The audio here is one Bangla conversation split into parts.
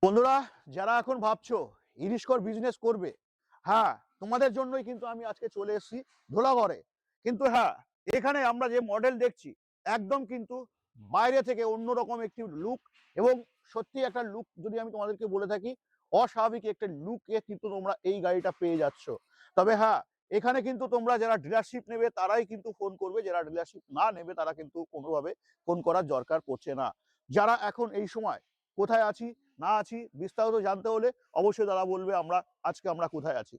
বন্ধুরা, যারা এখন ভাবছো ইলিশকর বিজনেস করবে, হ্যাঁ, তোমাদের জন্যই কিন্তু আমি আজকে চলে এসেছি ধুলাগড়ে। কিন্তু হ্যাঁ, এখানে আমরা যে মডেল দেখছি একদম কিন্তু বাইরে থেকে অন্যরকম একটি লুক, এবং সত্যি একটা লুক যদি আমি তোমাদেরকে বলে থাকি, অস্বাভাবিক একটা লুকে কিন্তু তোমরা এই গাড়িটা পেয়ে যাচ্ছ। তবে হ্যাঁ, এখানে কিন্তু তোমরা যারা ডিলারশিপ নেবে তারাই কিন্তু ফোন করবে, যারা ডিলারশিপ না নেবে তারা কিন্তু কোনোভাবে ফোন করার দরকার পড়ছে না। যারা এখন এই সময় কোথায় আছি না আছি বিস্তারিত জানতে হলে অবশ্যই দাদা বলবে আমরা কোথায় আছি।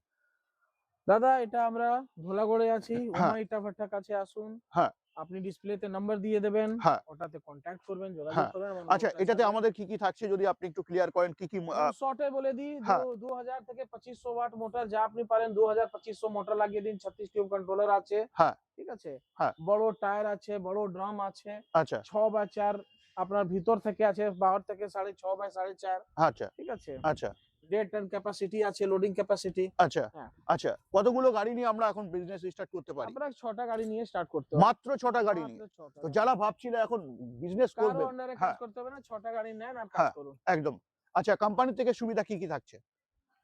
দাদা, এটা আমরা ধুলাগড়ে আছি। হ্যাঁ, ওমা ইটাভাটার কাছে আসুন। হ্যাঁ, আপনি ডিসপ্লেতে নাম্বার দিয়ে দেবেন, হ্যাঁ, ওটাতে কন্ট্যাক্ট করবেন, যোগাযোগ হ্যাঁ। করবেন আমার আচ্ছা, নম্বরটার এটাতে সাথে। আমাদের কি কি থাকছে যদি আপনি একটু ক্লিয়ার করেন, কি কি একদম শর্টে বলে দিই, হ্যাঁ, 2000 থেকে 2500 ওয়াট মোটর যা আপনি পারেন 2000-2500 মোটর লাগিয়ে দিন। 36 টিউব কন্ট্রোলার আছে, হ্যাঁ, ঠিক আছে। হ্যাঁ। বড় টায়ার আছে, বড় ড্রাম আছে, আচ্ছা, 6x4 আপনার ভিতর থেকে আছে, বাহির থেকে 6.5x4, আচ্ছা, ঠিক আছে। আচ্ছা, 1.5 টন ক্যাপাসিটি আছে, লোডিং ক্যাপাসিটি। আচ্ছা, হ্যাঁ, আচ্ছা। কতগুলো গাড়ি নিয়ে আমরা এখন বিজনেস স্টার্ট করতে পারি? আপনার 6টা গাড়ি নিয়ে স্টার্ট করতে হবে। মাত্র ৬টা গাড়ি মাত্র নিয়ে। 6টা তো গাড়ি। যারা ভাবছিল এখন বিজনেস কারো করবে, আন্ডারে কাজ হ্যাঁ, করতে হবে না, 6টা গাড়ি নেন আর কাজ হ্যাঁ, করুন। একদম। আচ্ছা, কোম্পানি থেকে সুবিধা কি কি থাকছে?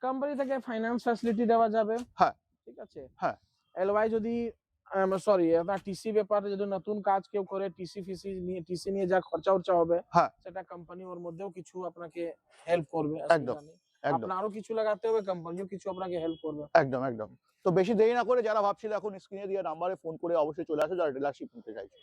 কোম্পানি থেকে ফাইন্যান্স ফ্যাসিলিটি দেওয়া যাবে, হ্যাঁ, ঠিক আছে। হ্যাঁ, এলওয়াই যদি সরি আপনার টিসি ব্যাপারে যদি নতুন কাজ কেউ করে, টিসি নিয়ে যা খরচা হবে হ্যাঁ, সেটা কোম্পানি ওর মধ্যেও কিছু আপনাকে হেল্প করবে, একদম, অসুবিধা নেই। একদম। আপনারও কিছু লাগাতে হবে, কোম্পানিও কিছু আপনাকে হেল্প করবে। একদম, একদম। তো বেশি দেরি না করে যারা ভাবছিল এখন স্ক্রিনে দেওয়া নাম্বারে ফোন করে অবশ্যই চলে আসো যারা ডিলারশিপ নিতে চাইছে।